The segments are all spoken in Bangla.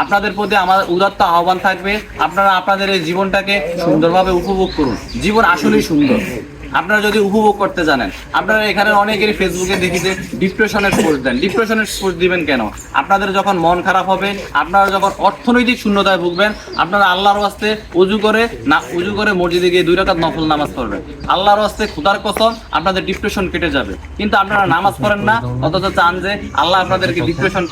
আপনাদের প্রতি আমার উদাত্ত আহ্বান থাকবে, আপনারা আপনাদের এই জীবনটাকে সুন্দরভাবে উপভোগ করুন। জীবন আসলেই সুন্দর, আপনারা যদি উপভোগ করতে জানেন। আপনারা এখানে অনেকেরই ফেসবুকে দেখি যে ডিপ্রেশনের পোস্ট দেন। ডিপ্রেশনের পোস্ট দিবেন কেন? আপনাদের যখন মন খারাপ হবে, আপনারা যখন অর্থনৈতিক শূন্যতায় ভুগবেন, আপনারা আল্লাহর ওয়াস্তে উজু করে মসজিদে গিয়ে 2 রাকাত নফল নামাজ পড়বেন। আল্লাহর ওয়াস্তে খোদার কসম আপনাদের ডিপ্রেশন কেটে যাবে। কিন্তু আপনারা নামাজ পড়েন না, অথচ চান যে আল্লাহ আপনাদেরকে ডিপ্রেশন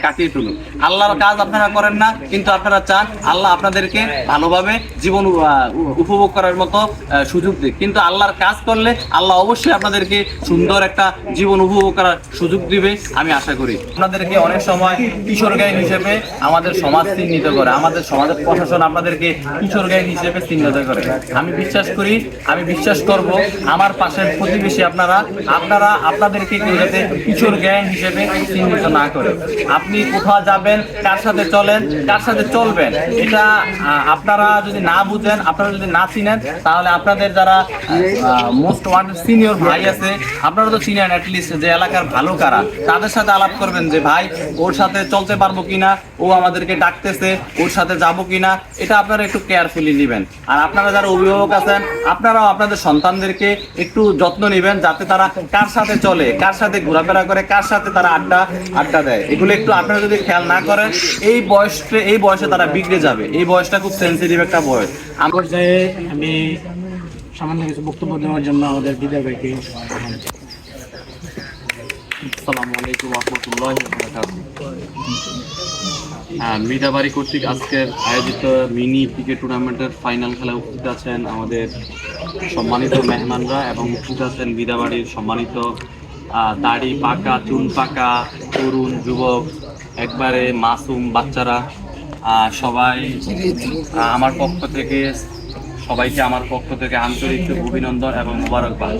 কাটিয়ে তুলুন। আল্লাহর কাজ আপনারা করেন না, কিন্তু আপনারা চান আল্লাহ আপনাদেরকে ভালোভাবে জীবন উপভোগ করার মতো সুযোগ দিক। কিন্তু আল্লাহর কাজ করলে আল্লাহ অবশ্যই আপনাদেরকে সুন্দর একটা জীবন উপভোগ করার সুযোগ দিবে, আমি আশা করি। আপনাদেরকে অনেক সময় কিশোর গায়ক হিসেবে আমাদের সমাজ চিহ্নিত করে, আমাদের সমাজের প্রশাসন আপনাদেরকে কিশোর গায়ক হিসেবে চিহ্নিত করে। আমি বিশ্বাস করব আমার পাশের প্রতিবেশী আপনারা আপনাদেরকে কেউ যাতে কিশোর গায়ক হিসেবে চিহ্নিত না করে। আপনি কোথাও যাবেন, কার সাথে চলেন, কার সাথে চলবেন, এটা আপনারা যদি না বুঝেন, আপনারা যদি না চিনেন, তাহলে আপনাদের যারা মোস্ট ওয়ান্টেড সিনিয়র ভাই আছে, আপনারা তো চিনেন অ্যাটলিস্ট যে এলাকার ভালো কারা, তাদের সাথে আলাপ করবেন যে ভাই ওর সাথে চলতে পারবো কিনা, ও আমাদেরকে ডাকতেছে, ওর সাথে যাবো কিনা, এটা আপনারা একটু কেয়ারফুলি নেবেন। আর আপনারা যারা অভিভাবক আছেন, আপনারাও আপনাদের সন্তানদেরকে একটু যত্ন নেবেন, যাতে তারা কার সাথে চলে, কার সাথে ঘোরাফেরা করে, কার সাথে তারা আড্ডা দেয়, এগুলো একটু আপনারা যদি খেয়াল না করেন, এই বয়সে তারা বিগড়ে যাবে। এই বয়সটা খুব সেন্সিটিভ একটা বয়স। পর্যায়ে আমি সামান্য কিছু বক্তব্য দেওয়ার জন্য আমাদের বিদায় ভাইকে। আসসালামু আলাইকুম ওয়া রাহমাতুল্লাহি ওয়া বারাকাতুহু। মিরাবাড়ি কর্তৃক আজকের আয়োজিত মিনি ক্রিকেট টুর্নামেন্টের ফাইনাল খেলায় উপস্থিত আছেন আমাদের সম্মানিত মেহমানরা এবং উপস্থিত আছেন মিরাবাড়ির সম্মানিত দাড়ি পাকা, চুল পাকা, তরুণ, যুবক, একবারে মাসুম বাচ্চারা। সবাই সবাইকে আমার পক্ষ থেকে আন্তরিক অভিনন্দন এবং মোবারকবাদ।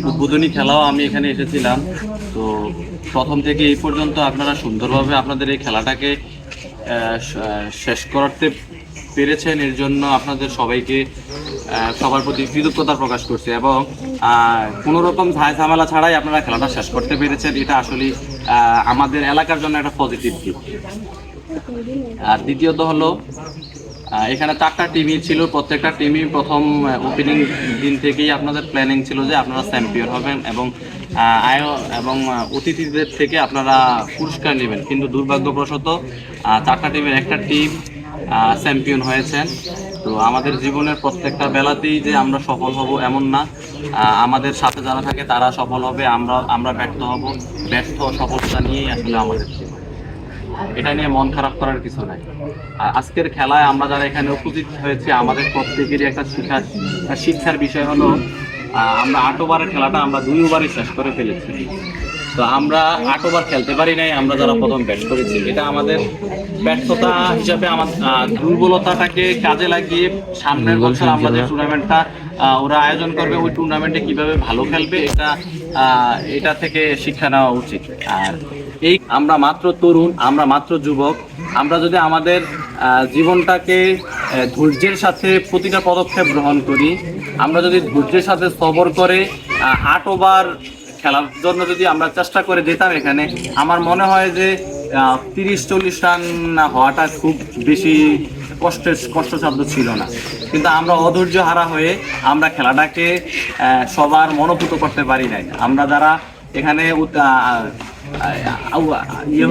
উদ্বোধনী খেলাও আমি এখানে এসেছিলাম, তো প্রথম থেকে এই পর্যন্ত আপনারা সুন্দরভাবে আপনাদের এই খেলাটাকে শেষ করতে পেরেছেন, এর জন্য আপনাদের সবাইকে সবার প্রতি কৃতজ্ঞতা প্রকাশ করছি। এবং কোনো রকম ঝামেলা ছাড়াই আপনারা খেলাটা শেষ করতে পেরেছেন, এটা আসলে আমাদের এলাকার জন্য একটা পজিটিভ দিক। আর দ্বিতীয়ত হলো, এখানে 4টা টিমই ছিল, প্রত্যেকটা টিমই প্রথম ওপেনিং দিন থেকেই আপনাদের প্ল্যানিং ছিল যে আপনারা চ্যাম্পিয়ন হবেন এবং অতিথিদের থেকে আপনারা পুরস্কার নেবেন। কিন্তু দুর্ভাগ্যবশত 4টা টিমের একটা টিম চ্যাম্পিয়ন হয়েছেন। তো আমাদের জীবনের প্রত্যেকটা বেলাতেই যে আমরা সফল হব এমন না, আমাদের সাথে যারা থাকে তারা সফল হবে, আমরা ব্যর্থ হব। ব্যর্থ সফলতা নিয়েই আসলে আমাদের জীবন, এটা নিয়ে মন খারাপ করার কিছু নাই। আর আজকের খেলায় আমরা যারা এখানে উপস্থিত হয়েছি, আমাদের প্রত্যেকেরই একটা শিক্ষার বিষয় হলো, আমরা 8 ওভারের খেলাটা আমরা 2 ওভারে শেষ করে ফেলেছি। তো আমরা 8 ওভার খেলতে পারি নাই, আমরা যারা প্রথম ব্যাট করেছি। এটা আমাদের ব্যর্থতা হিসাবে আমার দুর্বলতাটাকে কাজে লাগিয়ে সামনের বছর আমরা যে টুর্নামেন্টটা ওরা আয়োজন করবে, ওই টুর্নামেন্টে কিভাবে ভালো খেলবে, এটা থেকে শিক্ষা নেওয়া উচিত। আর আমরা মাত্র তরুণ, আমরা মাত্র যুবক, আমরা যদি আমাদের জীবনটাকে ধৈর্যের সাথে প্রতিটা পদক্ষেপ গ্রহণ করি, আমরা যদি ধৈর্যের সাথে সবর করে 8 ওভার খেলার জন্য যদি আমরা চেষ্টা করে যেতাম এখানে, আমার মনে হয় যে 30-40 রান হওয়াটা খুব বেশি কষ্টসাধ্য ছিল না। কিন্তু আমরা অধৈর্য হারা হয়ে আমরা খেলাটাকে সবার মনোভূত করতে পারি নাই। আমরা যারা এখানে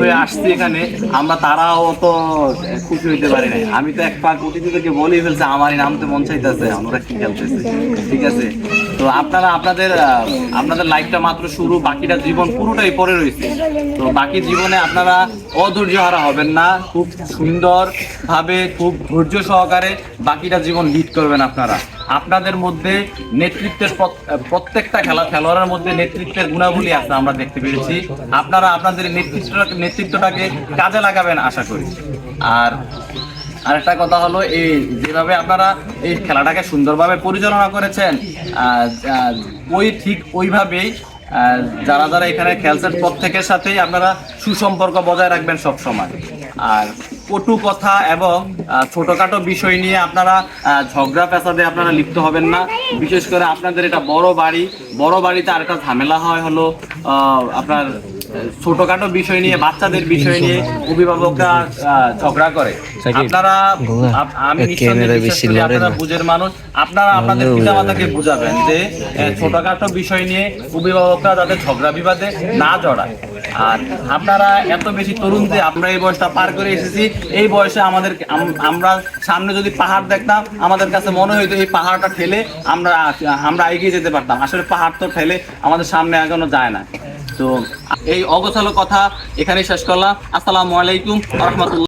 হয়ে আসছি এখানে, আমরা তারাও তো খুশি হইতে পারি নাই। আমি তো এক পাক অতিথিদেরকে বলেই ফেলছি আমারই নামতে মন চাইতেছে, আমরা কি খেলতেছে। ঠিক আছে, তো আপনারা আপনাদের লাইফটা মাত্র শুরু, বাকিটা জীবন পুরোটাই পরে রয়েছে। তো বাকি জীবনে আপনারা অধৈর্য হারা হবেন না, খুব সুন্দরভাবে খুব ধৈর্য সহকারে বাকিটা জীবন লিড করবেন। আপনাদের মধ্যে নেতৃত্বের প্রত্যেকটা খেলোয়াড়ের মধ্যে নেতৃত্বের গুণাবলী আছে, আমরা দেখতে পেরেছি। আপনারা আপনাদের নেতৃত্বটাকে কাজে লাগাবেন আশা করি। আর আরেকটা কথা হলো, এই যেভাবে আপনারা এই খেলাটাকে সুন্দরভাবে পরিচালনা করেছেন, ওইভাবেই যারা যারা এখানে খেলছেন প্রত্যেকের সাথেই আপনারা সুসম্পর্ক বজায় রাখবেন সব সময়। আর কটু কথা এবং ছোটখাটো বিষয় নিয়ে আপনারা ঝগড়া পেঁচাদে আপনারা লিপ্ত হবেন না। বিশেষ করে আপনাদের এটা বড় বাড়িতে আরেকটা ঝামেলা হলো আপনার ছোটখাটো বিষয় নিয়ে, বাচ্চাদের বিষয় নিয়ে অভিভাবকরা ঝগড়া করে। আপনারা আমি নিঃসন্দেহে বিশ্বাস করি আপনারা বুঝের মানুষ, আপনারা আপনাদের পিতামাতাকে বুঝাবেন যে ছোটখাটো বিষয় নিয়ে অভিভাবকরা যাতে ঝগড়া বিবাদে না জড়ায়। আর আপনারা এত বেশি তরুণ যে আমরা এই বয়সটা পার করে এসেছি, এই বয়সে আমরা সামনে যদি পাহাড় দেখতাম আমাদের কাছে মনে হইতো এই পাহাড়টা ঠেলে আমরা এগিয়ে যেতে পারতাম। আসলে পাহাড় তো ঠেলে আমাদের সামনে এখনো যায় না। তো এই অগোছালো কথা এখানেই শেষ করলাম। আসসালামু আলাইকুম ওয়া রাহমাতুল্লাহ।